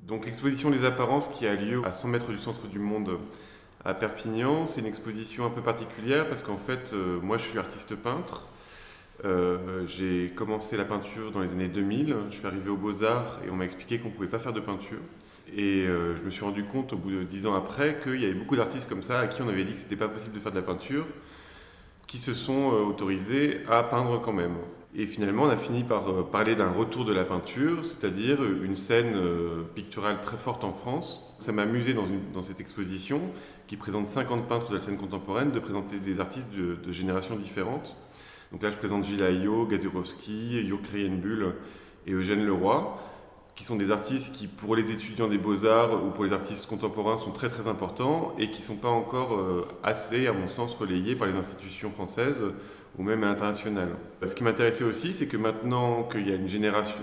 Donc l'exposition des apparences qui a lieu à 100 mètres du centre du monde à Perpignan, c'est une exposition un peu particulière parce qu'en fait, moi je suis artiste peintre. J'ai commencé la peinture dans les années 2000. Je suis arrivé aux Beaux-Arts et on m'a expliqué qu'on ne pouvait pas faire de peinture. Et je me suis rendu compte au bout de 10 ans après qu'il y avait beaucoup d'artistes comme ça à qui on avait dit que c'était pas possible de faire de la peinture, qui se sont autorisés à peindre quand même. Et finalement, on a fini par parler d'un retour de la peinture, c'est-à-dire une scène picturale très forte en France. Ça m'a amusé dans cette exposition, qui présente 50 peintres de la scène contemporaine, de présenter des artistes de générations différentes. Donc là, je présente Gilles Ayot, Gazurowski, Jürg Kreienbühl et Eugène Leroy, qui sont des artistes qui, pour les étudiants des beaux-arts ou pour les artistes contemporains, sont très très importants et qui ne sont pas encore assez, à mon sens, relayés par les institutions françaises ou même à l'international. Ce qui m'intéressait aussi, c'est que maintenant qu'il y a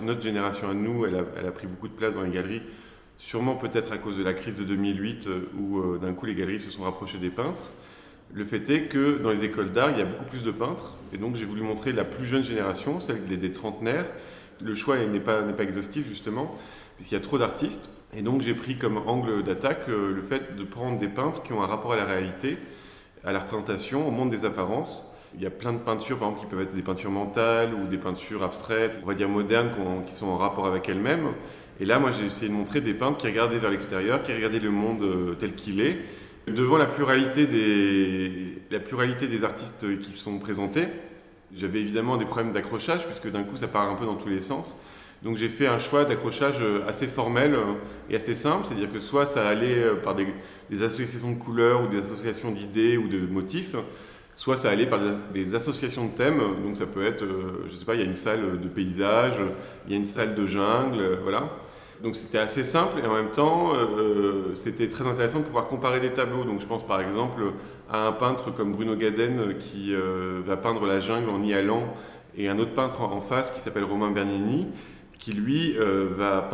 notre génération à nous, elle a pris beaucoup de place dans les galeries, sûrement peut-être à cause de la crise de 2008 où d'un coup les galeries se sont rapprochées des peintres. Le fait est que dans les écoles d'art, il y a beaucoup plus de peintres, et donc j'ai voulu montrer la plus jeune génération, celle des trentenaires. Le choix n'est pas exhaustif justement, puisqu'il y a trop d'artistes, et donc j'ai pris comme angle d'attaque le fait de prendre des peintres qui ont un rapport à la réalité, à la représentation, au monde des apparences. Il y a plein de peintures, par exemple, qui peuvent être des peintures mentales ou des peintures abstraites, on va dire modernes, qui sont en rapport avec elles-mêmes. Et là, moi, j'ai essayé de montrer des peintres qui regardaient vers l'extérieur, qui regardaient le monde tel qu'il est. Devant la pluralité des artistes qui sont présentés, j'avais évidemment des problèmes d'accrochage, puisque d'un coup, ça part un peu dans tous les sens. Donc j'ai fait un choix d'accrochage assez formel et assez simple, c'est-à-dire que soit ça allait par des associations de couleurs ou des associations d'idées ou de motifs, soit ça allait par des associations de thèmes. Donc ça peut être, je sais pas, il y a une salle de paysage, il y a une salle de jungle, voilà. Donc c'était assez simple et en même temps c'était très intéressant de pouvoir comparer des tableaux. Donc je pense par exemple à un peintre comme Bruno Gaden qui va peindre la jungle en y allant, et un autre peintre en face qui s'appelle Romain Bernini qui lui va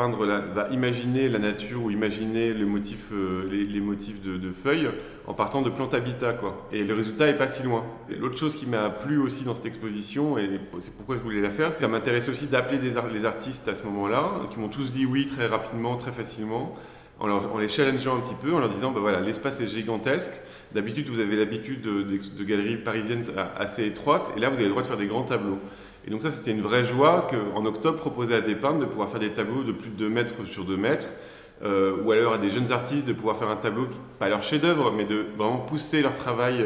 imaginer la nature ou imaginer les motifs de feuilles en partant de plantes habitat, quoi. Et le résultat est pas si loin. L'autre chose qui m'a plu aussi dans cette exposition, et c'est pourquoi je voulais la faire, c'est que ça m'intéressait aussi d'appeler les artistes à ce moment-là, qui m'ont tous dit oui très rapidement, très facilement, en les challengeant un petit peu, en leur disant, bah voilà, l'espace est gigantesque, d'habitude vous avez l'habitude de galeries parisiennes assez étroites, et là vous avez le droit de faire des grands tableaux. Et donc ça, c'était une vraie joie qu'en octobre, proposer à des peintres de pouvoir faire des tableaux de plus de 2 mètres sur 2 mètres, ou alors à des jeunes artistes de pouvoir faire un tableau, pas leur chef-d'œuvre, mais de vraiment pousser leur travail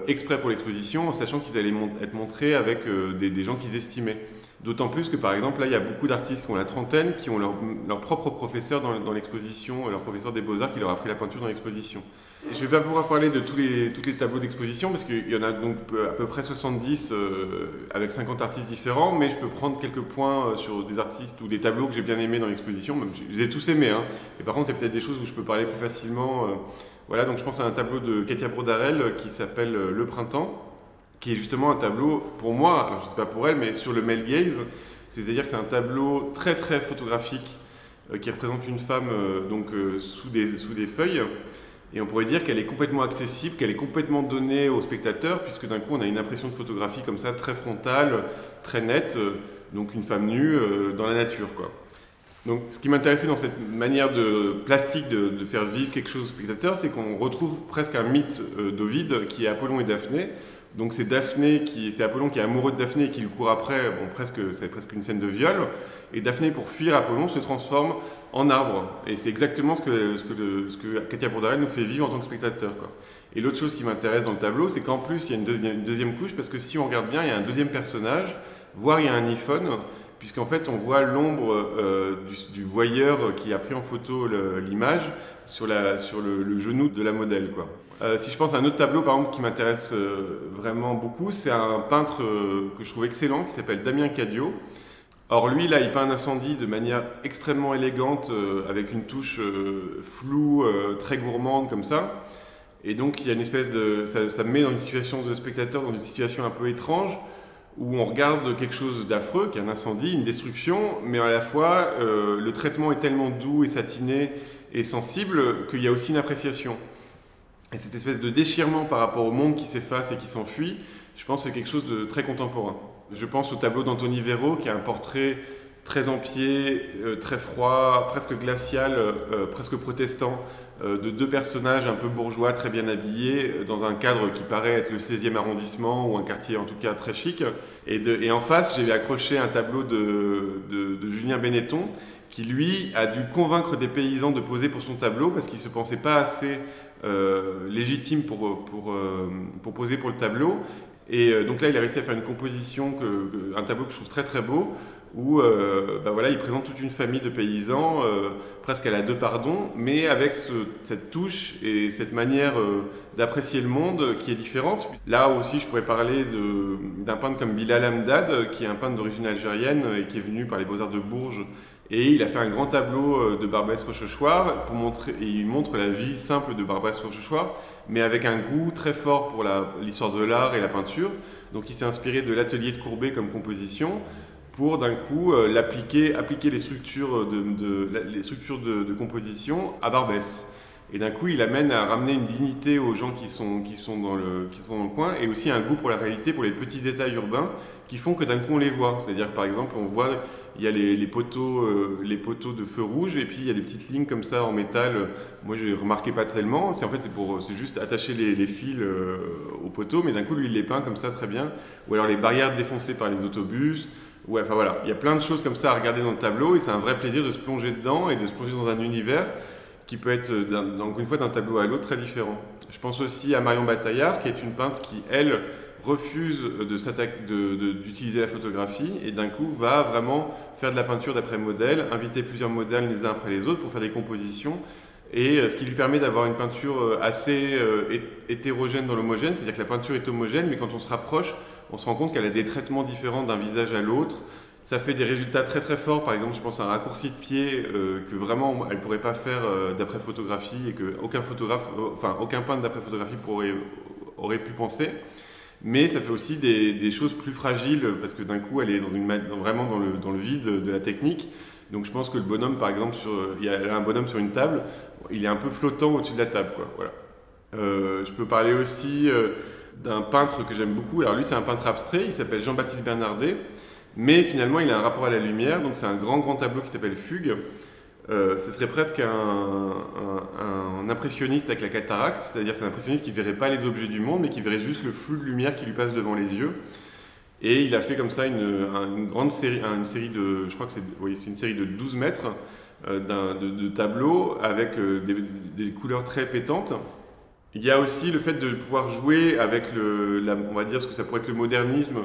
exprès pour l'exposition, en sachant qu'ils allaient être montrés avec des gens qu'ils estimaient. D'autant plus que, par exemple, là, il y a beaucoup d'artistes qui ont la trentaine, qui ont leur propre professeur dans l'exposition, leur professeur des Beaux-Arts qui leur a appris la peinture dans l'exposition. Je ne vais pas pouvoir parler de tous les tableaux d'exposition, parce qu'il y en a donc à peu près 70 avec 50 artistes différents, mais je peux prendre quelques points sur des artistes ou des tableaux que j'ai bien aimés dans l'exposition. Même, je les ai tous aimés, hein. Et par contre, il y a peut-être des choses où je peux parler plus facilement. Voilà, donc je pense à un tableau de Katia Brodarel qui s'appelle Le Printemps, qui est justement un tableau, pour moi, alors je ne sais pas pour elle, mais sur le male gaze, c'est-à-dire que c'est un tableau très très photographique qui représente une femme sous des feuilles, et on pourrait dire qu'elle est complètement accessible, qu'elle est complètement donnée au spectateur, puisque d'un coup on a une impression de photographie comme ça, très frontale, très nette, donc une femme nue dans la nature, quoi. Donc, ce qui m'intéressait dans cette manière plastique de faire vivre quelque chose au spectateur, c'est qu'on retrouve presque un mythe d'Ovide qui est Apollon et Daphné. Donc c'est Apollon qui est amoureux de Daphné et qui lui court après. Bon, c'est presque une scène de viol. Et Daphné, pour fuir Apollon, se transforme en arbre. Et c'est exactement ce que Katia Brodarel nous fait vivre en tant que spectateur, quoi. Et l'autre chose qui m'intéresse dans le tableau, c'est qu'en plus il y a une deuxième couche, parce que si on regarde bien, il y a un deuxième personnage, voire il y a un iPhone, puisqu'en fait on voit l'ombre du voyeur qui a pris en photo l'image sur le genou de la modèle, quoi. Si je pense à un autre tableau par exemple qui m'intéresse vraiment beaucoup, c'est un peintre que je trouve excellent qui s'appelle Damien Cadio. Or lui là il peint un incendie de manière extrêmement élégante avec une touche floue, très gourmande comme ça. Et donc il y a une espèce ça me met dans une situation de spectateur, dans une situation un peu étrange, où on regarde quelque chose d'affreux, qui est un incendie, une destruction, mais à la fois le traitement est tellement doux et satiné et sensible qu'il y a aussi une appréciation. Et cette espèce de déchirement par rapport au monde qui s'efface et qui s'enfuit, je pense que c'est quelque chose de très contemporain. Je pense au tableau d'Anthony Véro, qui a un portrait très en pied, très froid, presque glacial, presque protestant, de deux personnages un peu bourgeois, très bien habillés, dans un cadre qui paraît être le 16e arrondissement, ou un quartier en tout cas très chic. Et en face, j'ai accroché un tableau de Julien Benetton, qui lui a dû convaincre des paysans de poser pour son tableau, parce qu'il ne se pensait pas assez légitime pour poser pour le tableau. Et donc là, il a réussi à faire une composition, un tableau que je trouve très très beau, où voilà, il présente toute une famille de paysans, presque à la deux pardons, mais avec cette touche et cette manière d'apprécier le monde qui est différente. Là aussi, je pourrais parler d'un peintre comme Bilal Hamdad, qui est un peintre d'origine algérienne et qui est venu par les Beaux-Arts de Bourges. Et il a fait un grand tableau de Barbès Rochechouart et il montre la vie simple de Barbès Rochechouart, mais avec un goût très fort pour l'histoire de l'art et la peinture. Donc il s'est inspiré de l'atelier de Courbet comme composition pour d'un coup appliquer les structures de composition à Barbès. Et d'un coup, il amène à ramener une dignité aux gens qui sont dans le coin, et aussi un goût pour la réalité, pour les petits détails urbains qui font que d'un coup on les voit. C'est-à-dire par exemple, on voit, il y a les poteaux de feu rouge, et puis il y a des petites lignes comme ça en métal. Moi je ne remarquais pas tellement, c'est juste attacher les fils aux poteaux, mais d'un coup lui il les peint comme ça très bien. Ou alors les barrières défoncées par les autobus. Ouais, enfin voilà, il y a plein de choses comme ça à regarder dans le tableau, et c'est un vrai plaisir de se plonger dedans et de se plonger dans un univers qui peut être, encore une fois, d'un tableau à l'autre très différent. Je pense aussi à Marion Bataillard, qui est une peintre qui, elle, refuse d'utiliser la photographie et d'un coup va vraiment faire de la peinture d'après modèle, inviter plusieurs modèles les uns après les autres pour faire des compositions, et ce qui lui permet d'avoir une peinture assez hétérogène dans l'homogène, c'est-à-dire que la peinture est homogène, mais quand on se rapproche, on se rend compte qu'elle a des traitements différents d'un visage à l'autre. Ça fait des résultats très très forts. Par exemple, je pense à un raccourci de pied que vraiment elle ne pourrait pas faire d'après photographie, et que aucun peintre d'après photographie aurait pu penser. Mais ça fait aussi des choses plus fragiles, parce que d'un coup elle est vraiment dans le vide de la technique. Donc je pense que le bonhomme, par exemple, il y a un bonhomme sur une table, il est un peu flottant au-dessus de la table, quoi. Voilà. Je peux parler aussi d'un peintre que j'aime beaucoup. Alors lui, c'est un peintre abstrait, il s'appelle Jean-Baptiste Bernardet. Mais finalement, il a un rapport à la lumière, donc c'est un grand tableau qui s'appelle Fugue. Ce serait presque un impressionniste avec la cataracte, c'est-à-dire c'est un impressionniste qui ne verrait pas les objets du monde, mais qui verrait juste le flux de lumière qui lui passe devant les yeux. Et il a fait comme ça une grande série, je crois que c'est une série de 12 mètres de tableaux avec des couleurs très pétantes. Il y a aussi le fait de pouvoir jouer avec on va dire ce que ça pourrait être le modernisme.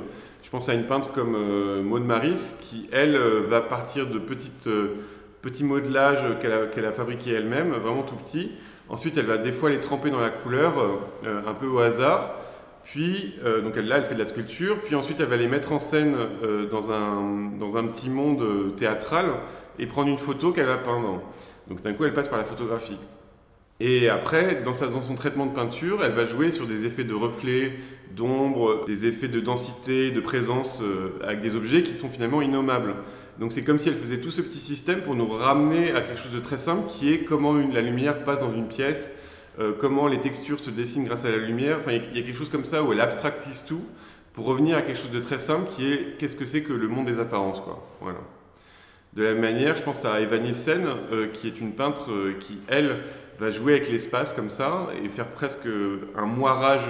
Je pense à une peintre comme Maud Maris qui, elle, va partir de petits modelages qu'elle a fabriqués elle-même, vraiment tout petits. Ensuite, elle va des fois les tremper dans la couleur, un peu au hasard. Puis, donc elle fait de la sculpture. Puis ensuite, elle va les mettre en scène dans un petit monde théâtral et prendre une photo qu'elle va peindre. Donc d'un coup, elle passe par la photographie. Et après, dans son traitement de peinture, elle va jouer sur des effets de reflets, d'ombre, des effets de densité, de présence avec des objets qui sont finalement innommables. Donc c'est comme si elle faisait tout ce petit système pour nous ramener à quelque chose de très simple, qui est comment la lumière passe dans une pièce, comment les textures se dessinent grâce à la lumière. Enfin, il y a quelque chose comme ça où elle abstractise tout pour revenir à quelque chose de très simple qui est qu'est-ce que c'est que le monde des apparences, quoi. Voilà. De la même manière, je pense à Eva Nielsen, qui est une peintre qui, elle, va jouer avec l'espace comme ça et faire presque un moirage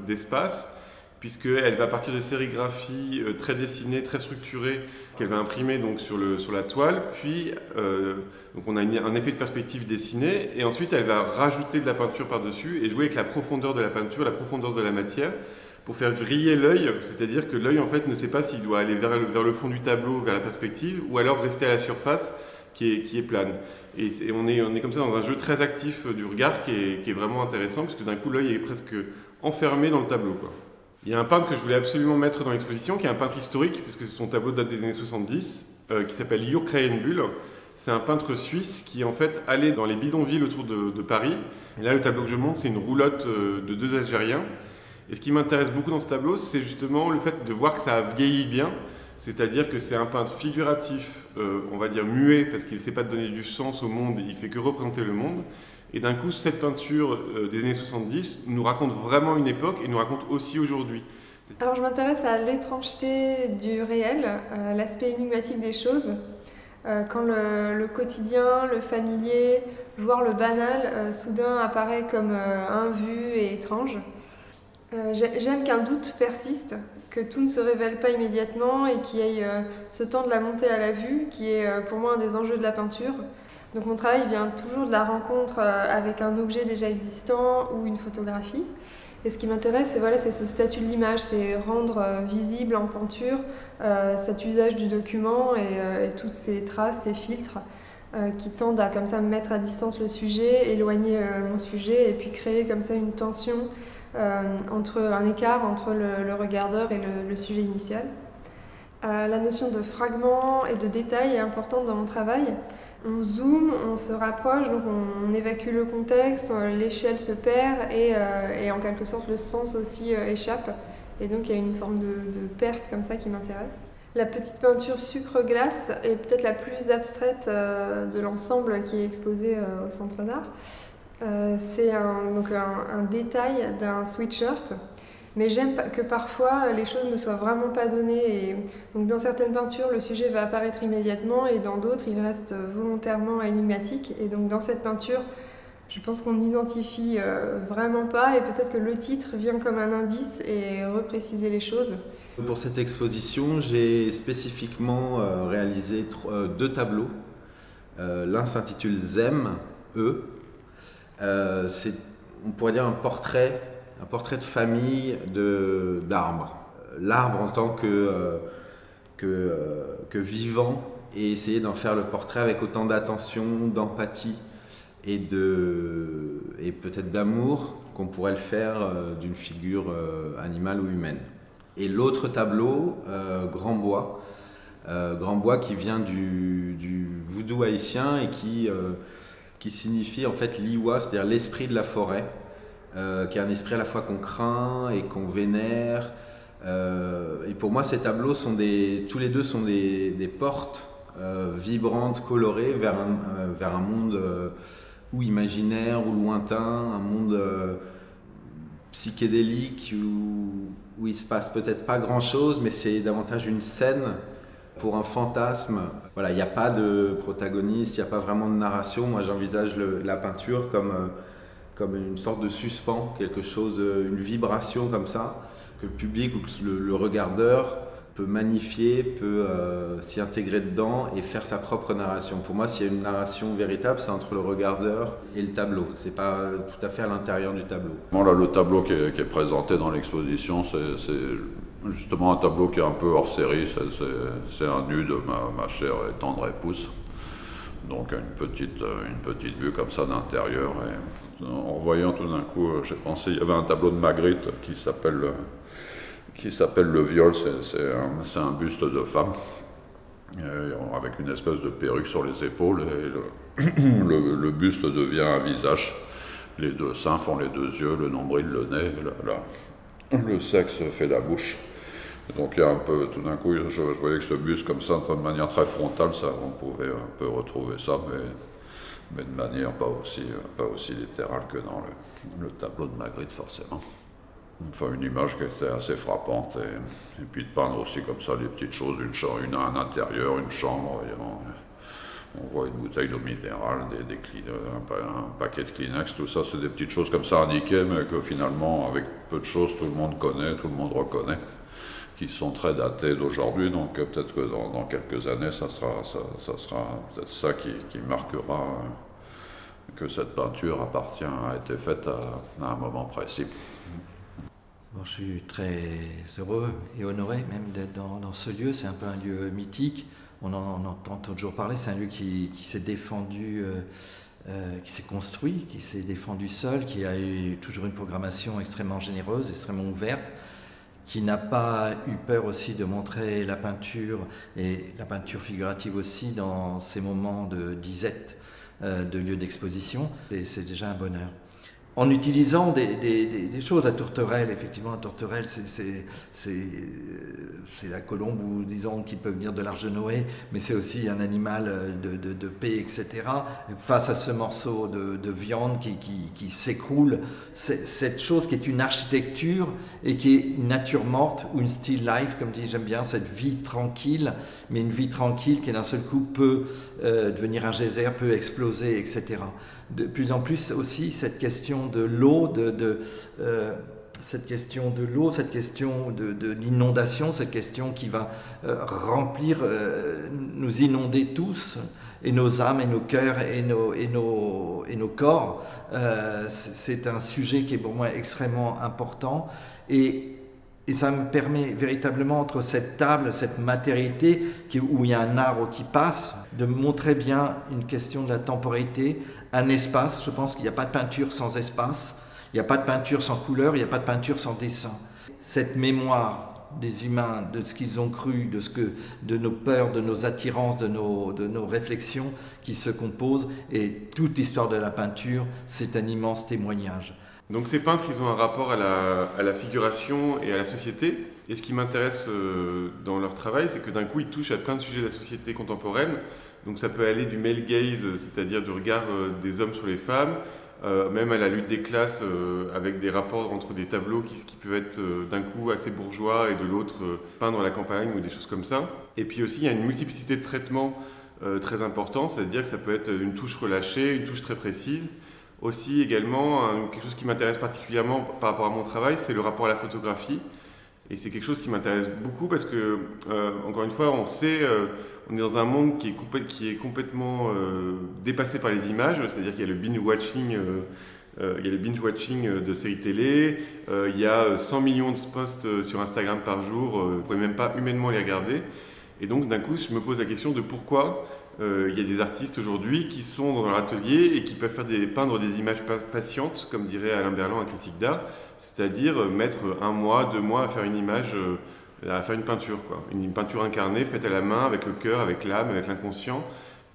d'espace, puisqu'elle va partir de sérigraphies très dessinées, très structurées, qu'elle va imprimer donc sur la toile, puis donc on a un effet de perspective dessiné, et ensuite elle va rajouter de la peinture par-dessus et jouer avec la profondeur de la peinture, la profondeur de la matière, pour faire vriller l'œil, c'est-à-dire que l'œil en fait ne sait pas s'il doit aller vers le fond du tableau, vers la perspective, ou alors rester à la surface qui est plane. Et on est comme ça dans un jeu très actif du regard qui est vraiment intéressant, parce que d'un coup l'œil est presque enfermé dans le tableau, quoi. Il y a un peintre que je voulais absolument mettre dans l'exposition, qui est un peintre historique, puisque son tableau date des années 70, qui s'appelle Jürg Krähenbühl. C'est un peintre suisse qui en fait allait dans les bidonvilles autour de Paris. Et là, le tableau que je montre, c'est une roulotte de deux Algériens. Et ce qui m'intéresse beaucoup dans ce tableau, c'est justement le fait de voir que ça a vieilli bien. C'est-à-dire que c'est un peintre figuratif, on va dire muet, parce qu'il ne sait pas donner du sens au monde, il ne fait que représenter le monde. Et d'un coup, cette peinture des années 70 nous raconte vraiment une époque et nous raconte aussi aujourd'hui. Alors je m'intéresse à l'étrangeté du réel, l'aspect énigmatique des choses. Quand le quotidien, le familier, voire le banal, soudain apparaît comme invu et étrange. J'aime qu'un doute persiste, que tout ne se révèle pas immédiatement et qu'il y ait ce temps de la montée à la vue qui est pour moi un des enjeux de la peinture. Donc mon travail vient toujours de la rencontre avec un objet déjà existant ou une photographie. Et ce qui m'intéresse, c'est ce statut de l'image, c'est rendre visible en peinture cet usage du document et toutes ces traces, ces filtres qui tendent à comme ça mettre à distance le sujet, éloigner mon sujet et puis créer comme ça une tension, un écart entre le regardeur et le sujet initial. La notion de fragment et de détail est importante dans mon travail. On zoome, on se rapproche, donc on évacue le contexte, l'échelle se perd et en quelque sorte le sens aussi échappe. Et donc il y a une forme de perte comme ça qui m'intéresse. La petite peinture sucre-glace est peut-être la plus abstraite de l'ensemble qui est exposé au Centre d'Art. C'est un détail d'un sweatshirt. Mais j'aime que parfois les choses ne soient vraiment pas données. Et donc dans certaines peintures, le sujet va apparaître immédiatement et dans d'autres, il reste volontairement énigmatique. Et donc dans cette peinture, je pense qu'on n'identifie vraiment pas et peut-être que le titre vient comme un indice et repréciser les choses. Pour cette exposition, j'ai spécifiquement réalisé deux tableaux. L'un s'intitule Zem, c'est, on pourrait dire, un portrait de famille d'arbres. L'arbre en tant que vivant et essayer d'en faire le portrait avec autant d'attention, d'empathie et peut-être d'amour qu'on pourrait le faire d'une figure animale ou humaine. Et l'autre tableau, Grand Bois qui vient du voodoo haïtien et qui signifie en fait l'iwa, c'est-à-dire l'esprit de la forêt. Qui est un esprit à la fois qu'on craint et qu'on vénère. Et pour moi, ces tableaux tous les deux sont des portes vibrantes, colorées vers un monde ou imaginaire ou lointain, un monde psychédélique où il se passe peut-être pas grand-chose, mais c'est davantage une scène pour un fantasme. Voilà, il n'y a pas de protagoniste, il n'y a pas vraiment de narration. Moi, j'envisage la peinture comme une sorte de suspens, quelque chose, une vibration comme ça, que le public ou que le regardeur peut magnifier, peut s'y intégrer dedans et faire sa propre narration. Pour moi, s'il y a une narration véritable, c'est entre le regardeur et le tableau. C'est pas tout à fait à l'intérieur du tableau. Bon, là, le tableau qui est présenté dans l'exposition, c'est justement un tableau qui est un peu hors série. C'est un nu de ma chère et tendre épouse. Donc une petite vue comme ça d'intérieur. Et en revoyant tout d'un coup, j'ai pensé, il y avait un tableau de Magritte qui s'appelle Le Viol, c'est un buste de femme, avec une espèce de perruque sur les épaules, et le buste devient un visage. Les deux seins font les deux yeux, le nombril, le nez, le sexe fait la bouche. Donc il y a un peu, tout d'un coup, je voyais que ce buste comme ça, de manière très frontale, ça, on pouvait un peu retrouver ça, mais de manière pas aussi littérale que dans le tableau de Magritte, forcément. Enfin, une image qui était assez frappante, et puis de peindre aussi comme ça les petites choses, un intérieur, une chambre, on voit une bouteille d'eau minérale, un paquet de Kleenex, tout ça, c'est des petites choses comme ça indiquées, mais que finalement, avec peu de choses, tout le monde connaît, tout le monde reconnaît, qui sont très datées d'aujourd'hui, donc peut-être que dans quelques années, ça sera peut-être ça qui marquera que cette peinture a été faite à un moment précis. Bon, je suis très heureux et honoré même d'être dans ce lieu. C'est un peu un lieu mythique. On en entend toujours parler. C'est un lieu qui s'est défendu, qui s'est construit, qui s'est défendu seul, qui a eu toujours une programmation extrêmement généreuse, extrêmement ouverte, qui n'a pas eu peur aussi de montrer la peinture et la peinture figurative aussi dans ces moments de disette, de lieux d'exposition. Et c'est déjà un bonheur. en utilisant des choses. La tourterelle, effectivement, la tourterelle, c'est la colombe, ou disons, qui peut venir de l'Arche de Noé, mais c'est aussi un animal de paix, etc. Face à ce morceau de viande qui s'écroule, cette chose qui est une architecture et qui est une nature morte, ou une still life, comme dit, j'aime bien, cette vie tranquille, mais une vie tranquille qui d'un seul coup peut devenir un geyser, peut exploser, etc. De plus en plus aussi cette question de l'eau, cette question de l'eau, cette question de l'inondation, cette question qui va remplir, nous inonder tous, et nos âmes, et nos cœurs, et nos corps. C'est un sujet qui est pour moi extrêmement important, et ça me permet véritablement, entre cette table, cette matérialité où il y a un arbre qui passe, de montrer bien une question de la temporalité, un espace. Je pense qu'il n'y a pas de peinture sans espace, il n'y a pas de peinture sans couleur, il n'y a pas de peinture sans dessin. Cette mémoire des humains, de ce qu'ils ont cru, de nos peurs, de nos attirances, de nos réflexions qui se composent, et toute l'histoire de la peinture, c'est un immense témoignage. Donc ces peintres, ils ont un rapport à la figuration et à la société. Et ce qui m'intéresse dans leur travail, c'est que d'un coup, ils touchent à plein de sujets de la société contemporaine. Donc ça peut aller du male gaze, c'est-à-dire du regard des hommes sur les femmes, même à la lutte des classes, avec des rapports entre des tableaux qui peuvent être d'un coup assez bourgeois et de l'autre peindre la campagne ou des choses comme ça. Et puis aussi, il y a une multiplicité de traitements très importants, c'est-à-dire que ça peut être une touche relâchée, une touche très précise. Aussi également, quelque chose qui m'intéresse particulièrement par rapport à mon travail, c'est le rapport à la photographie. Et c'est quelque chose qui m'intéresse beaucoup parce que, encore une fois, on est dans un monde qui est complètement dépassé par les images, c'est-à-dire qu'il y a le binge-watching, de séries télé, il y a 100 millions de posts sur Instagram par jour, vous ne pouvez même pas humainement les regarder. Et donc, d'un coup, je me pose la question de pourquoi il y a des artistes aujourd'hui qui sont dans leur atelier et qui peuvent peindre des images patientes, comme dirait Alain Berland, un critique d'art, c'est-à-dire mettre 1 mois, 2 mois à faire une image, à faire une peinture, quoi. Une peinture incarnée, faite à la main, avec le cœur, avec l'âme, avec l'inconscient.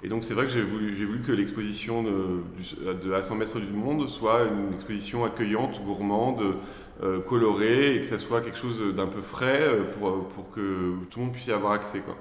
Et donc c'est vrai que j'ai voulu que l'exposition de À 100 mètres du monde soit une exposition accueillante, gourmande, colorée, et que ça soit quelque chose d'un peu frais pour que tout le monde puisse y avoir accès, quoi.